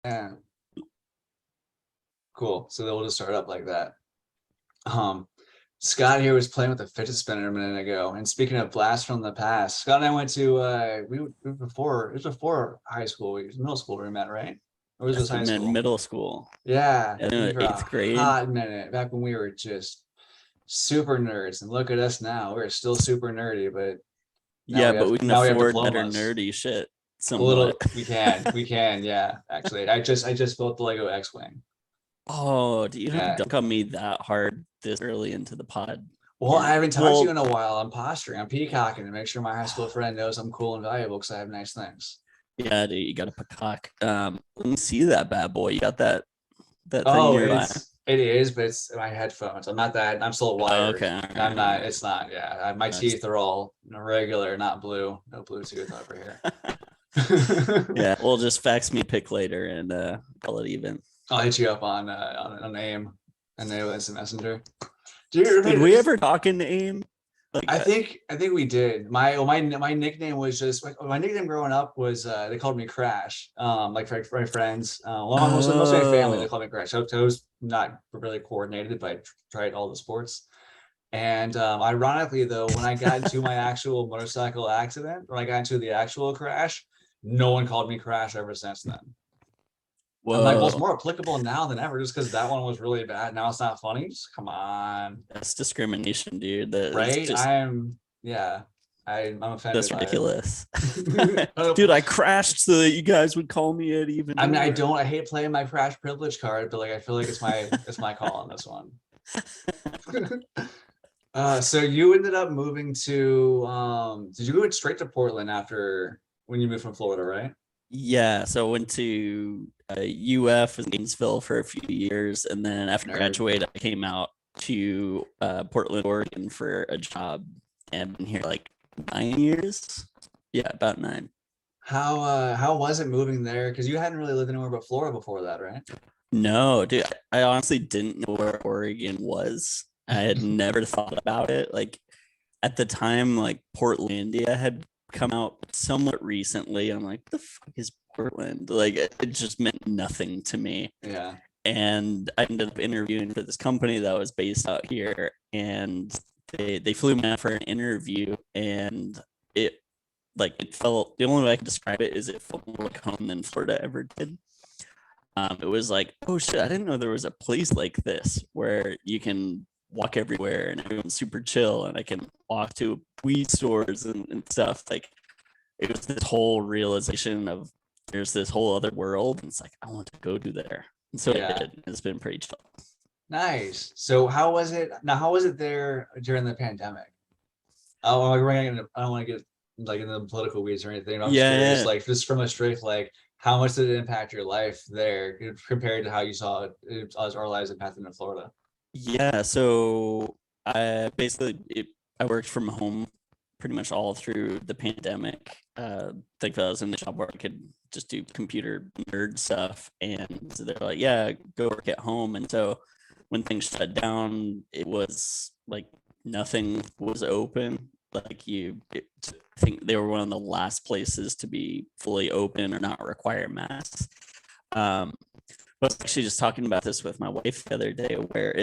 Yeah. Cool. So we'll just start up like that. Um, Scott here was playing with a fidget spinner a minute ago. And speaking of blast from the past, Scott and I went to before it was before high school. It was middle school we met, right? Or was this Yes, we high met in school? middle school. Yeah, I we think for a eighth grade. hot minute back when we were just super nerds. And look at us now. We're still super nerdy, but Yeah, but we can now we have afford better diplomas. nerdy shit A somewhat. little we can, yeah. Actually, I just built the Lego X-Wing. Oh, do you have to Yeah. dunk on me that hard this early into the pod? Well, I And haven't talked to you well, in a while. I'm posturing. I'm peacocking to make sure my high school friend knows I'm cool and valuable because I have nice things. yeah, dude, you got a peacock. Let me see that bad boy. You got that thing Oh, nearby. it is, but it's my headphones. I'm not that. I'm still Oh, wired. okay, all right, I'm all not. right. It's not. Yeah, my teeth are all regular, not blue. No Bluetooth over here. Yeah, we'll just fax me a pic later and call it even. I'll hit you up on AIM and they instant messenger. Do you Did we ever talk in AIM? Like, I think we did. My nickname was just my nickname growing up was they called me Crash. Like for my friends, well, most of my family they oh, called me Crash. So I was not really coordinated, but I tried all the sports. And ironically, though, when I got into my actual motorcycle accident, when I got into the actual crash, no one called me Crash ever since then. I'm like, well, it's whoa, more applicable now than ever, just because that one was really bad. Now it's not funny. Just come on, that's discrimination, dude. That's right? just Yeah, I'm offended that's by it. ridiculous. Dude, I crashed so that you guys would call me it even I mean, more. I hate playing my crash privilege card, but like I feel like it's my call on this one. So you ended up moving to did you go straight to Portland after when you moved from Florida, right? Yeah, so I went to UF in Gainesville for a few years, and then after Nerd. graduate, I came out to Portland, Oregon for a job, and been here like 9 years. Yeah, about 9. How was it moving there? Because you hadn't really lived anywhere but Florida before that, right? No, dude, I honestly didn't know where Oregon was. I had never thought about it. Like at the time, like Portlandia had come out somewhat recently. I'm like, the fuck is Portland? Like it just meant nothing to me. Yeah. And I ended up interviewing for this company that was based out here, and they flew me out for an interview, and it felt, the only way I can describe it is it felt more like home than Florida ever did. It was like, oh shit, I didn't know there was a place like this where you can walk everywhere and everyone's super chill, and I can walk to weed stores and stuff. Like it was this whole realization of there's this whole other world, and it's like I want to go to there. And so Yeah. I did. It's been pretty chill. Nice. So how was it now? How was it there during the pandemic? I don't want to get like in the political weeds or anything. I'm just curious, Yeah, like just from a straight like how much did it impact your life there compared to how you saw it as our lives impacted in Florida? yeah. So I basically I worked from home pretty much all through the pandemic. Think I was in the job where I could just do computer nerd stuff, and they're like, "Yeah, go work at home." And so when things shut down, it was like nothing was open. I think they were one of the last places to be fully open or not require masks. Um, I was actually just talking about this with my wife the other day, where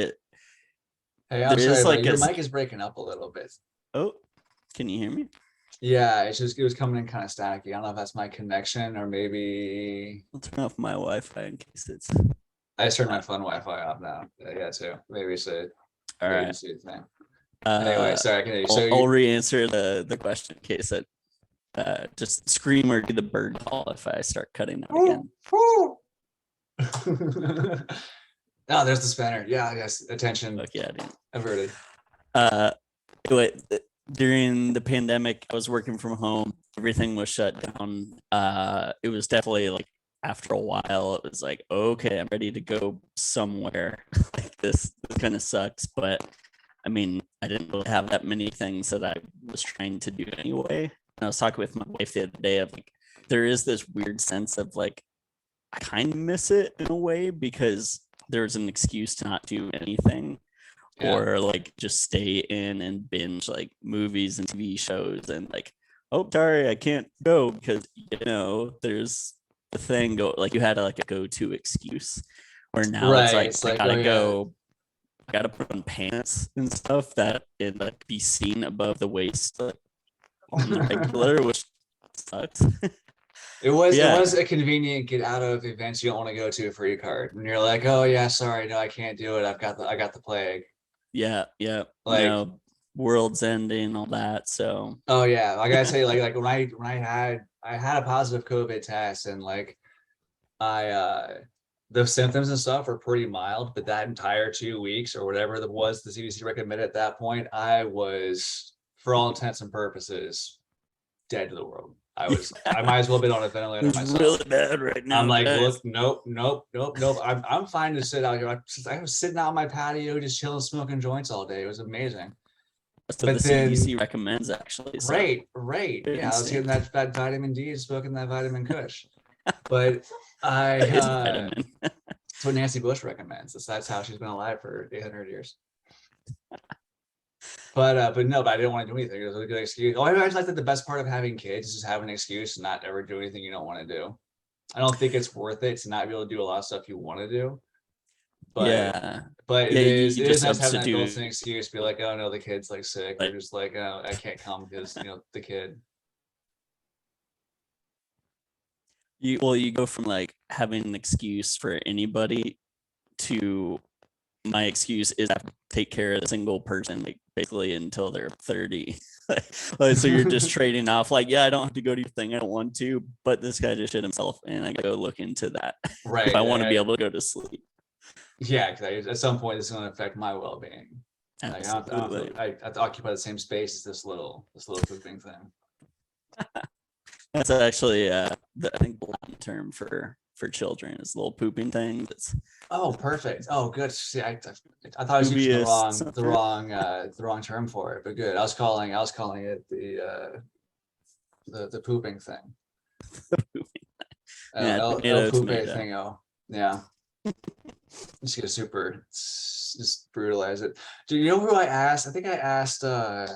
Hey, I'm there sorry, is but like your mic is breaking up a little bit. oh, can you hear me? Yeah, it was coming in kind of staticky. I don't know if that's my connection or maybe I'll turn off my Wi-Fi in case it's I just turned my phone Wi-Fi off now. Yeah, too. Maybe it's a all right. latency thing. Anyway, Uh, sorry, I can hear you. I'll re-answer the question in case that just scream or do the bird call if I start cutting out again. Oh, there's the spanner. Yeah, yes. Attention Fuck yeah, dude. averted. Uh, anyway, during the pandemic, I was working from home. Everything was shut down. It was definitely like after a while, it was like, okay, I'm ready to go somewhere. Like this kind of sucks, but I mean, I didn't really have that many things that I was trying to do anyway. And I was talking with my wife the other day of like, there is this weird sense of like, I kind of miss it in a way because there's an excuse to not do anything Yeah. or like just stay in and binge like movies and TV shows and like, oh, sorry, I can't go because there's the thing go like you had like a go-to excuse, where now Right. it's like It's I like, gotta oh, yeah. go, I gotta put on pants and stuff that it like be seen above the waist like, on the regular, which sucks. It was Yeah. a convenient get out of events you don't want to go to for your card. And you're like, oh yeah, sorry, no, I can't do it. I got the plague. Yeah, Like, world's ending, all that. So oh yeah, like I gotta say, like when I had a positive COVID test, and like I the symptoms and stuff were pretty mild, but that entire 2 weeks or whatever that was the CDC recommended at that point, I was, for all intents and purposes, dead to the world. I might as well have been on a ventilator it's myself. really bad right now. I'm like, guys. look, nope. I'm fine to sit out here. I was sitting out on my patio, just chilling, smoking joints all day. It was amazing. So But the then, CDC recommends actually. So right. good Yeah, I was getting instinct. that vitamin D and smoking that vitamin Kush. But I, That is vitamin. that's what Nancy Bush recommends. That's how she's been alive for 800 years. But no, but I didn't want to do anything. It was a good excuse. Oh, I actually like that the best part of having kids is just having an excuse and not ever do anything you don't want to do. I don't think it's worth it to not be able to do a lot of stuff you want to do. But Yeah. but Yeah, you it is just nice having that built-in substitute excuse, be like, oh no, the kid's like sick, or like just like, oh, I can't come because the kid. you go from like having an excuse for anybody to my excuse is I have to take care of a single person like basically until they're 30. Like, so you're just trading off like, yeah, I don't have to go to your thing, I don't want to, but this guy just shit himself and I gotta go look into that. Right. If I want to be able to go to sleep. Yeah, because at some point it's going to affect my well-being. Like, Absolutely. I have to occupy the same space as this little pooping thing. That's actually I think the Latin term for children is little pooping thing. That's Oh, perfect. Oh, good. See, I thought I was using the wrong term for it, but good. I was calling it the pooping thing. Yeah, El tomato, Poupe tomato. thingo. Yeah. Just get just brutalize it. Do you know who I asked? I think I asked I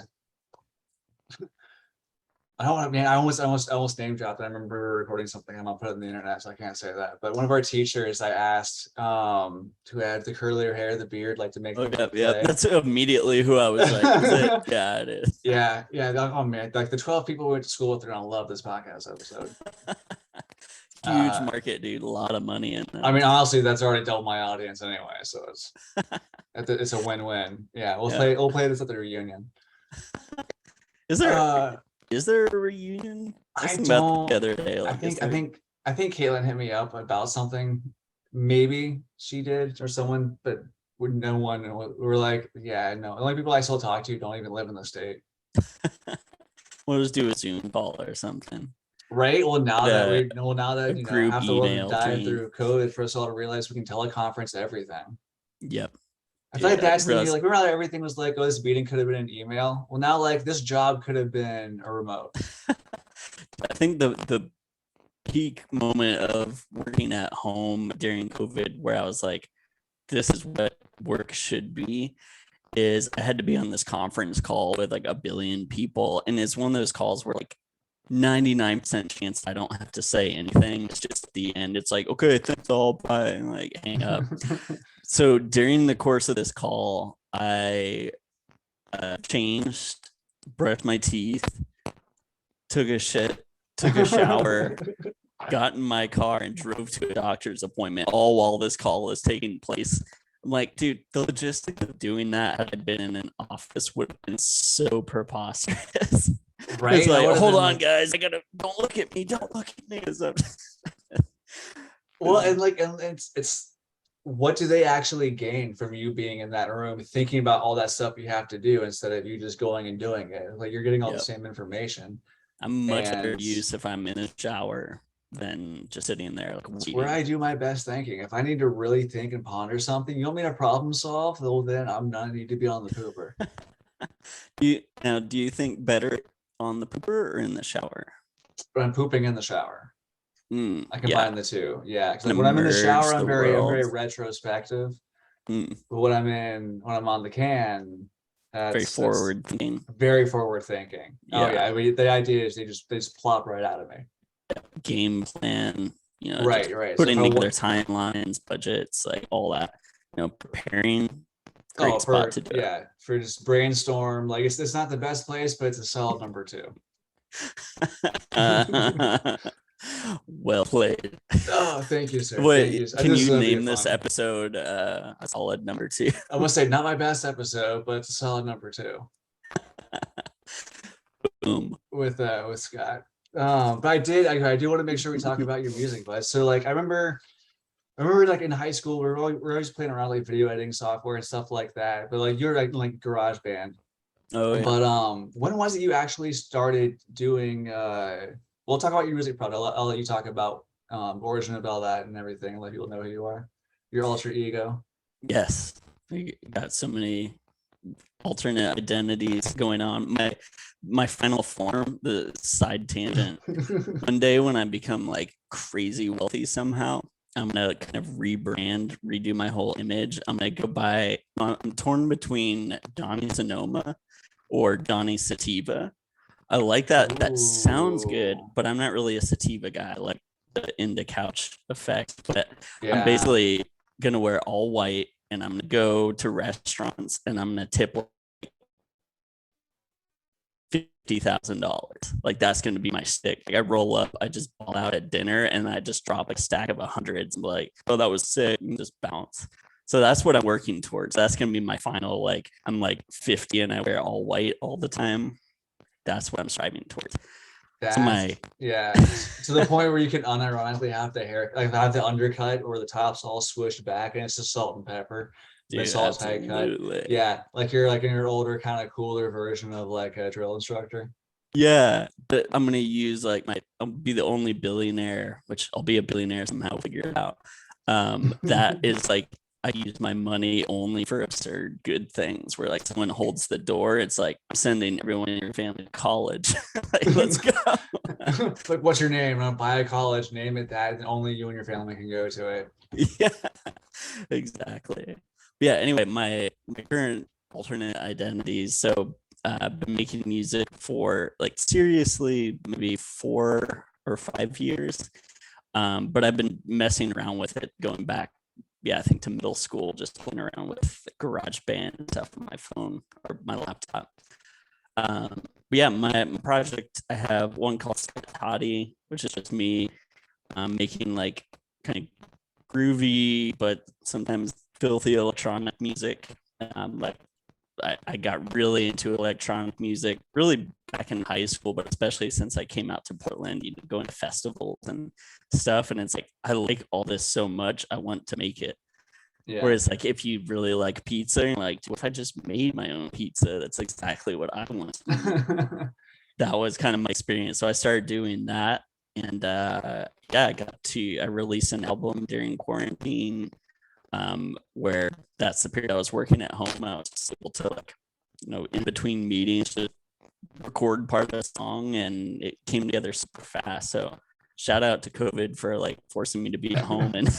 don't want to, man, I almost name dropped. I remember we were recording something. I'm gonna put it on the internet, so I can't say that. But one of our teachers, I asked, who had the curlier hair, the beard, like to make them Yeah, play. that's immediately who I was like, is it? Yeah, it is. Yeah. Oh man, like the 12 people we went to school with are gonna love this podcast episode. Huge market, dude. A lot of money in that. I mean, honestly, that's already double my audience anyway, so it's a win-win. Yeah, we'll play this at the reunion. Is there a reunion? I about don't. the other day. Like, I think Caitlin hit me up about something. Maybe she did or someone, but no one. We're like, yeah, no. The only people I still talk to don't even live in the state. We'll just do a Zoom call or something. Right. Well, now that group half the world email died chain. through COVID, for us all to realize we can teleconference everything. Yep. I feel like that's the deal. Like, remember how everything was like, oh, this meeting could have been an email. Well, now like this job could have been a remote. I think the peak moment of working at home during COVID, where I was like, this is what work should be, is I had to be on this conference call with like 1 billion people, and it's one of those calls where like 99% chance I don't have to say anything. It's just at the end. It's like, okay, thanks all, bye, and like hang up. So during the course of this call, I changed, brushed my teeth, took a shower, got in my car, and drove to a doctor's appointment, all while this call is taking place. I'm like, dude, the logistics of doing that had I been in an office would have been so preposterous. Right. It's like, hold on, guys. Don't look at me. Don't look at me. Well, and it's what do they actually gain from you being in that room, thinking about all that stuff you have to do instead of you just going and doing it? Like, you're getting all the same information. I'm much better use if I'm in a shower than just sitting there like waiting. Where I do my best thinking. If I need to really think and ponder something, you want me to problem solve? Well, then I'm not need to be on the pooper. Do you think better on the pooper or in the shower? But I'm pooping in the shower. I combine the two. Yeah, because when I'm in the shower, I'm very retrospective. But when I'm on the can, very forward thinking. Very forward thinking. Yeah. Oh yeah. I mean, the idea is they just plop right out of me. Game plan. Just Right. So if putting I together want, timelines, budgets, like all that, preparing. oh, Great spot to do it. for just brainstorm, like it's not the best place, but it's a solid number two. Well played. Oh, thank you, sir. Thank What you. can This is you gonna be name this fun. episode a solid number two? I must say, not my best episode, but it's a solid number two Boom. with Scott. But I do want to make sure we talk about your music, bud. So like I remember like in high school, we're always playing around like video editing software and stuff like that. But like you're like garage band. Oh yeah. But when was it you actually started doing we'll talk about your music product. I'll let you talk about origin of all that and everything and let people know who you are. Your alter ego. Yes. We got so many alternate identities going on. My final form, the side tangent. One day when I become like crazy wealthy somehow, I'm gonna kind of redo my whole image. I'm gonna go by. I'm torn between Donnie Sonoma or Donnie Sativa. I like that. That sounds good, Ooh. but I'm not really a sativa guy. I like the into couch effect. But I'm Yeah. basically gonna wear all white, and I'm gonna go to restaurants, and I'm gonna tip $50,000. Like that's gonna be my stick. Like I roll up, I just ball out at dinner, and I just drop a stack of hundreds. And like, oh, that was sick, and just bounce. So that's what I'm working towards. That's gonna be my final. Like I'm like 50, and I wear all white all the time. That's what I'm striving towards. That's yeah. To the point where you can unironically have the hair, like have the undercut or the top's all swished back, and it's just salt and pepper. Dude, It's all tight cut. absolutely. Yeah, like you're like in your older, kind of cooler version of like a drill instructor. Yeah, but I'm gonna use like I'll be the only billionaire, which I'll be a billionaire somehow, figure it out. That is like I use my money only for absurd good things where like someone holds the door, it's like I'm sending everyone in your family to college. Like, let's go. Like, what's your name? I'm gonna buy a college, name it that, and only you and your family can go to it. Yeah, exactly. Yeah, anyway, my current alternate identities. So I've been making music for like seriously maybe 4 or 5 years. But I've been messing around with it going back, I think to middle school, just playing around with garage band and stuff on my phone or my laptop. But yeah, my project, I have one called Scott Toddy, which is just me making like kind of groovy, but sometimes filthy electronic music. Like I got really into electronic music really back in high school, but especially since I came out to Portland, going to festivals and stuff. And it's like, I like all this so much, I want to make it. Yeah. Whereas like, if you really like pizza, you're like, what if I just made my own pizza? That's exactly what I want. That was kind of my experience. So I started doing that. And I released an album during quarantine. Where that's the period I was working at home. I was just able to like, in between meetings, just record part of the song, and it came together super fast. So shout out to COVID for like forcing me to be at home and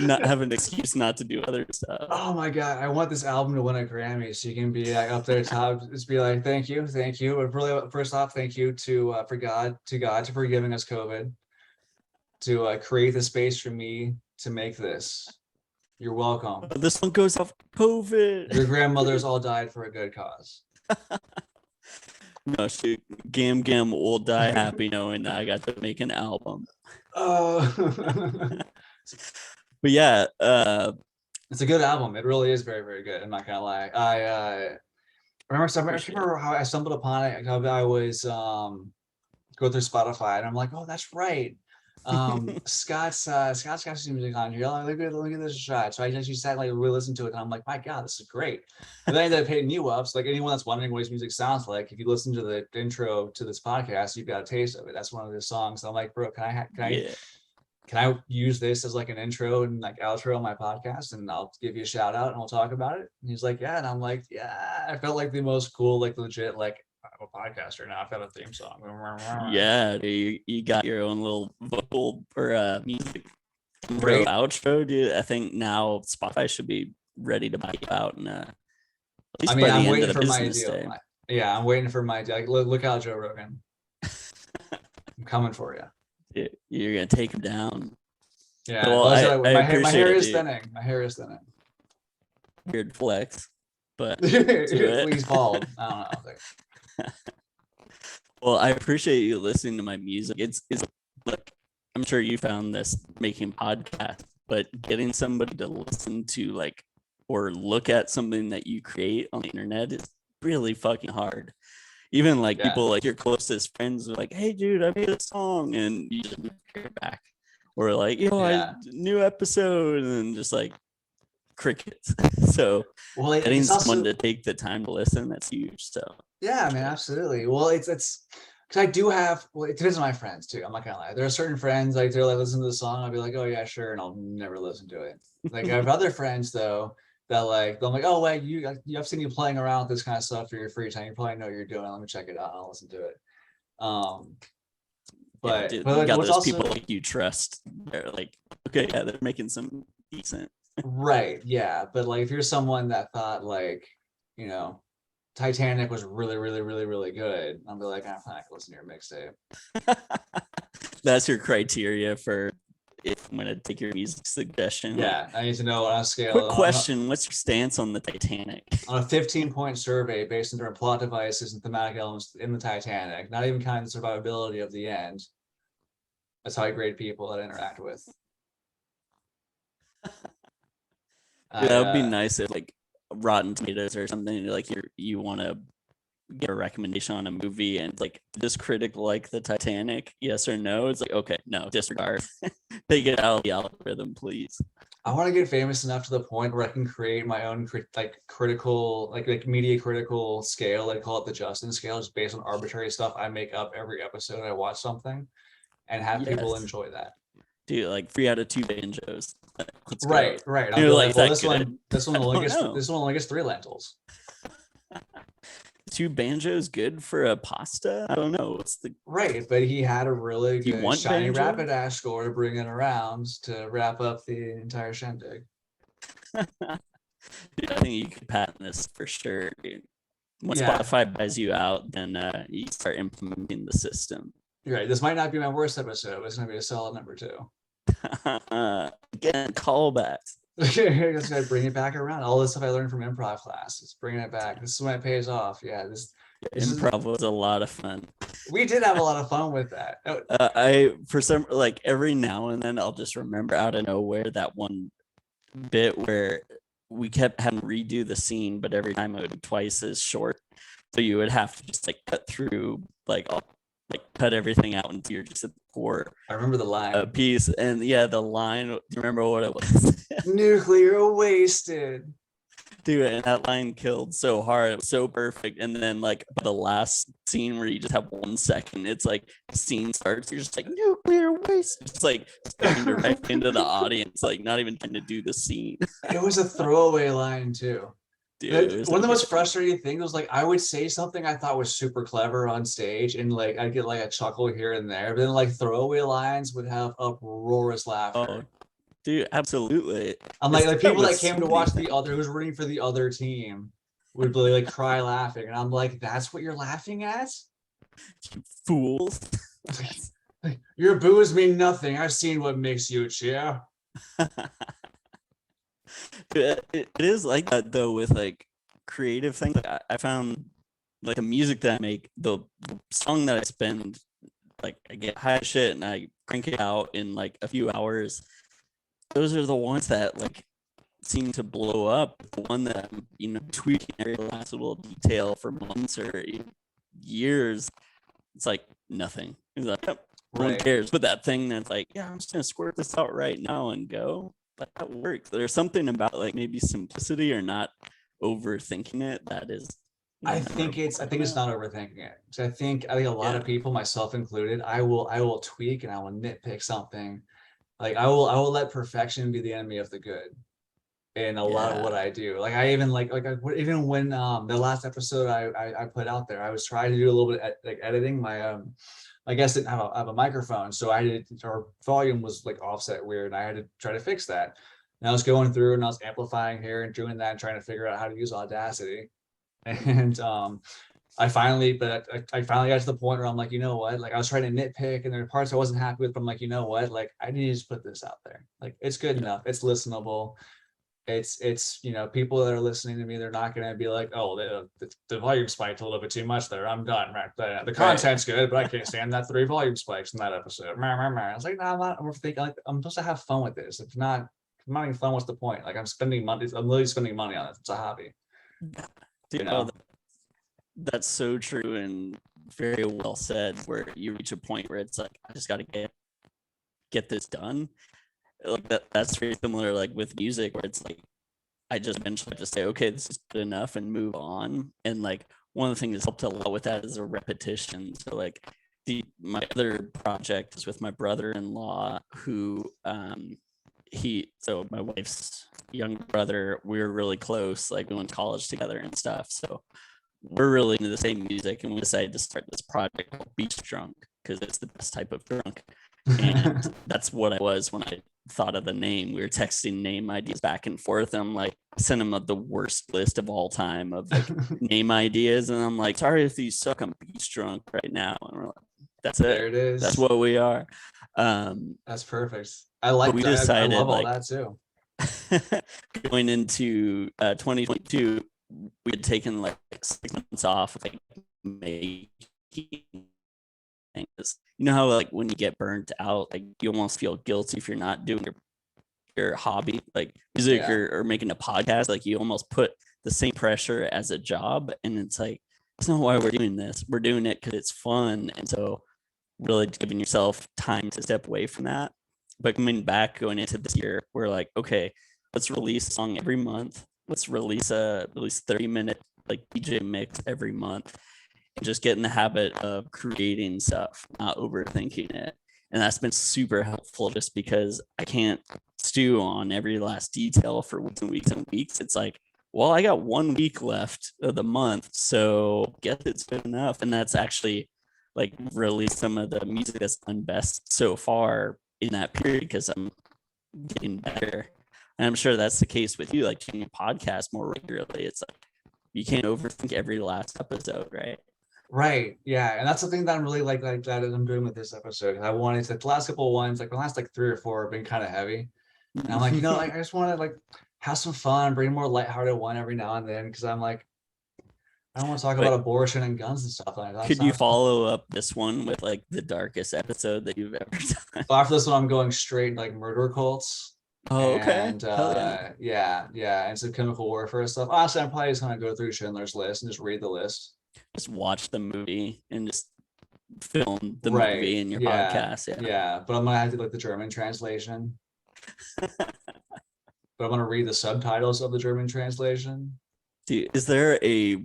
not have an excuse not to do other stuff. Oh my God, I want this album to win a Grammy so you can be like up there top. Just be like, thank you. But really, first off, thank you to God for giving us COVID, to create the space for me to make this. You're welcome. This one goes off COVID. Your grandmothers all died for a good cause. No, Gam will die happy knowing that I got to make an album. Oh. But yeah, it's a good album. It really is very, very good. I'm not gonna lie. I remember how I stumbled upon it. I was go through Spotify and I'm like, oh, that's right. Scott's got some music on here. Let me give this a shot. So I actually sat like really listened to it, and I'm like, my God, this is great. And then I ended up hitting you up. So like anyone that's wondering what his music sounds like, if you listen to the intro to this podcast, you've got a taste of it. That's one of the songs. So I'm like, bro, can I use this as like an intro and like outro on my podcast, and I'll give you a shout out and we'll talk about it. And he's like, yeah. And I'm like, yeah. I felt like the most cool, like legit, like I'm a podcaster now. I've got a theme song. Yeah, dude, you got your own little vocal or music intro, outro, dude. I think now Spotify should be ready to buy you out, and at least by the end of the business day. Yeah, I'm waiting for my deal. Like, look out, Joe Rogan. I'm coming for you. You're gonna take him down. Yeah, Well, plus, I my appreciate hair it, is dude. thinning. My hair is thinning. Weird flex, but do it. He's bald. I don't know. Well, I appreciate you listening to my music. It's like, I'm sure you found this making podcasts, but getting somebody to listen to like or look at something that you create on the internet is really fucking hard. Even like Yeah. people like your closest friends are like, "Hey, dude, I made a song," and you just never hear back, or like, Yeah. new episode," and just like crickets. So Well, getting it's someone also, to take the time to listen, that's huge. So yeah, man, absolutely. Well, it's because I do have, well, it depends on my friends too. I'm not gonna lie. There are certain friends like they're like listen to the song. I'll be like, oh yeah, sure, and I'll never listen to it. Like I have other friends though that like I'm like, oh wait, I've seen you playing around with this kind of stuff for your free time. You probably know what you're doing. Let me check it out. I'll listen to it. Um, yeah, but dude, you got what's those people also like you trust. They're like, okay, yeah, they're making some decent. right, yeah. But like if you're someone that thought like, you know, Titanic was really, really, really, really good, I'll be like, I'm not gonna listen to your mixtape. That's your criteria for if I'm gonna take your music suggestion. Like, Yeah, I need to know on a scale quick question: what's your stance on the Titanic? on a 15-point survey based on different plot devices and thematic elements in the Titanic, not even counting the survivability of the end. That's how I grade people that I interact with. That would be nice if like Rotten Tomatoes or something like you want to get a recommendation on a movie and like this critic like the Titanic, yes or no? It's like, okay, no, disregard. Take it out of the algorithm, please. I want to get famous enough to the point where I can create my own critical, like media critical scale. I call it the Justin scale, just based on arbitrary stuff I make up every episode I watch something, and have people Yes. enjoy that. Dude, like 3 out of 2 banjos. Let's go. Right. I'll be You're like, like, well, "Is that good?" this one I only don't gets know. this one only gets 3 lentils. 2 banjos good for a pasta? I don't know. What's the Right, but he had a really Do you good want shiny banjo? Rapidash score to bring it around to wrap up the entire shindig. Dude, I think you could patent this for sure, dude. When Yeah. Spotify buys you out, then you start implementing the system. You're right. This might not be my worst episode, but it's gonna be a solid number 2. Again, callbacks. Just gotta bring it back around. All this stuff I learned from improv class, it's bringing it back. This is when it pays off. Yeah, this Improv was a lot of fun. We did have a lot of fun with that. I for some like every now and then I'll just remember out of nowhere that one bit where we kept having to redo the scene, but every time it would be twice as short. So you would have to just like cut through cut everything out until you're just at the core. I remember the line. Piece. And yeah, the line, do you remember what it was? Nuclear wasted. Dude, and that line killed so hard. It was so perfect. And then like the last scene where you just have 1 second, it's like the scene starts, you're just like nuclear waste. It's like staring directly into the audience, like not even trying to do the scene. It was a throwaway line too. Dude, one of the most frustrating things was like I would say something I thought was super clever on stage, and like I'd get like a chuckle here and there. But then like throwaway lines would have uproarious laughter. Oh, dude, absolutely. I'm like people that came to watch the other, who's rooting for the other team, would really like cry laughing, and I'm like, that's what you're laughing at, you fools. Your boos mean nothing. I've seen what makes you cheer. It is like that though with like creative things. Like, I found like the music that I make, the song that I spend, like I get high as shit and I crank it out in like a few hours. Those are the ones that like seem to blow up. The one that I'm tweaking every last little detail for months or years, it's like nothing. It's like, no one cares. But that thing that's like, yeah, I'm just gonna squirt this out right now and go. But that works. There's something about like maybe simplicity or not overthinking it that is. I think it's not overthinking it. So I think a lot of people, myself included, I will tweak and I will nitpick something. Like I will let perfection be the enemy of the good in a lot of what I do. Like I even even when the last episode I put out there, I was trying to do a little bit like editing. My I guess didn't have a microphone, so our volume was like offset weird, and I had to try to fix that. And I was going through and I was amplifying here and doing that and trying to figure out how to use Audacity. And I finally got to the point where I'm like, you know what, like I was trying to nitpick and there were parts I wasn't happy with, but I'm like, you know what, like I need to just put this out there. Like it's good enough, it's listenable. It's you know, people that are listening to me, they're not going to be like, oh, the volume spiked a little bit too much there, I'm done. Right, the content's good, but I can't stand that 3 volume spikes in that episode. I was like, no, I'm not overthinking. Like I'm supposed to have fun with this. If not, if I'm not having fun, what's the point? Like I'm spending money, I'm literally spending money on it. It's a hobby. Dude, You know? that's so true and very well said, where you reach a point where it's like, I just got to get this done. Like that's very similar, like with music, where it's like I just eventually have to say, okay, this is good enough and move on. And like one of the things that helped a lot with that is a repetition. So like my other project is with my brother-in-law, who so my wife's younger brother, we were really close, like we went to college together and stuff. So we're really into the same music, and we decided to start this project called BEACHDRUNK because it's the best type of drunk. And that's what I was when I thought of the name. We were texting name ideas back and forth, and I'm like, send him the worst list of all time of like name ideas, and I'm like, sorry if you suck, I'm beach drunk right now. And we're like, that's it. There it is. That's what we are. That's perfect. I like we that. decided, I love all like, that too. going into 2022, we had taken like 6 months off, like making things. You know how like when you get burnt out, like you almost feel guilty if you're not doing your hobby, like music, or making a podcast. Like you almost put the same pressure as a job, and it's like, that's not why we're doing this. We're doing it because it's fun. And so really giving yourself time to step away from that. But going into this year, we're like, okay, let's release a song every month. Let's release a 30-minute like DJ mix every month, and just get in the habit of creating stuff, not overthinking it. And that's been super helpful, just because I can't stew on every last detail for weeks and weeks and weeks. It's like, well, I got 1 week left of the month, so guess it's good enough. And that's actually like really some of the music that's done best so far in that period, because I'm getting better. And I'm sure that's the case with you, like doing your podcast more regularly. It's like you can't overthink every last episode, right? Right. Yeah. And that's the thing that I'm really like glad that I'm doing with this episode. I wanted to, the last couple of ones, like the last like 3 or 4 have been kind of heavy. And I'm like, you know, like I just want to like have some fun, bring a more lighthearted one every now and then, because I'm like, I don't want to talk about abortion and guns and stuff like that. Could you follow up this one with like the darkest episode that you've ever done? So after this one, I'm going straight like murder cults. Oh, okay. And yeah, and some chemical warfare stuff. Honestly, I'm probably just gonna go through Schindler's List and just read the list. Just watch the movie and just film the movie in your podcast. Yeah, but I'm gonna have to like the German translation. But I'm gonna read the subtitles of the German translation. Dude, is there a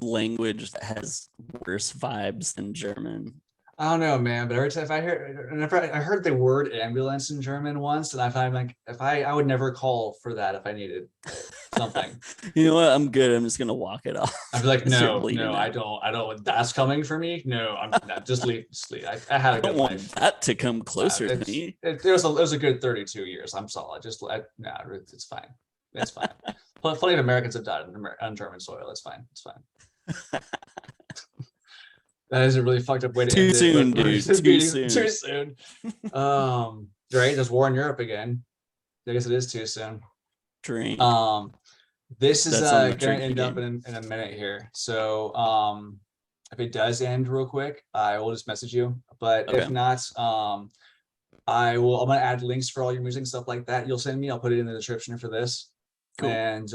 language that has worse vibes than German? I don't know, man, but every time I heard the word ambulance in German once, and I find like I would never call for that if I needed something. You know what? I'm good. I'm just gonna walk it off. I'd be like, no, I don't. That's coming for me. No, I'm not. Just leave. I had a good want life. That to come closer to me. It was a good 32 years. I'm solid. It's fine. It's fine. Plenty of Americans have died on German soil. It's fine. It's fine. That is a really fucked up way to too end soon, it. Dude. Too soon. Right. There's war in Europe again. I guess it is too soon. Drink. This is going to end up in a minute here. So if it does end real quick, I will just message you. But if not, I'm going to add links for all your music and stuff like that. You'll send me. I'll put it in the description for this. Cool. And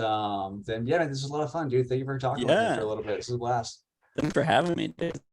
then, yeah, this was a lot of fun, dude. Thank you for talking with me for a little bit. This is a blast. Thanks for having me, dude.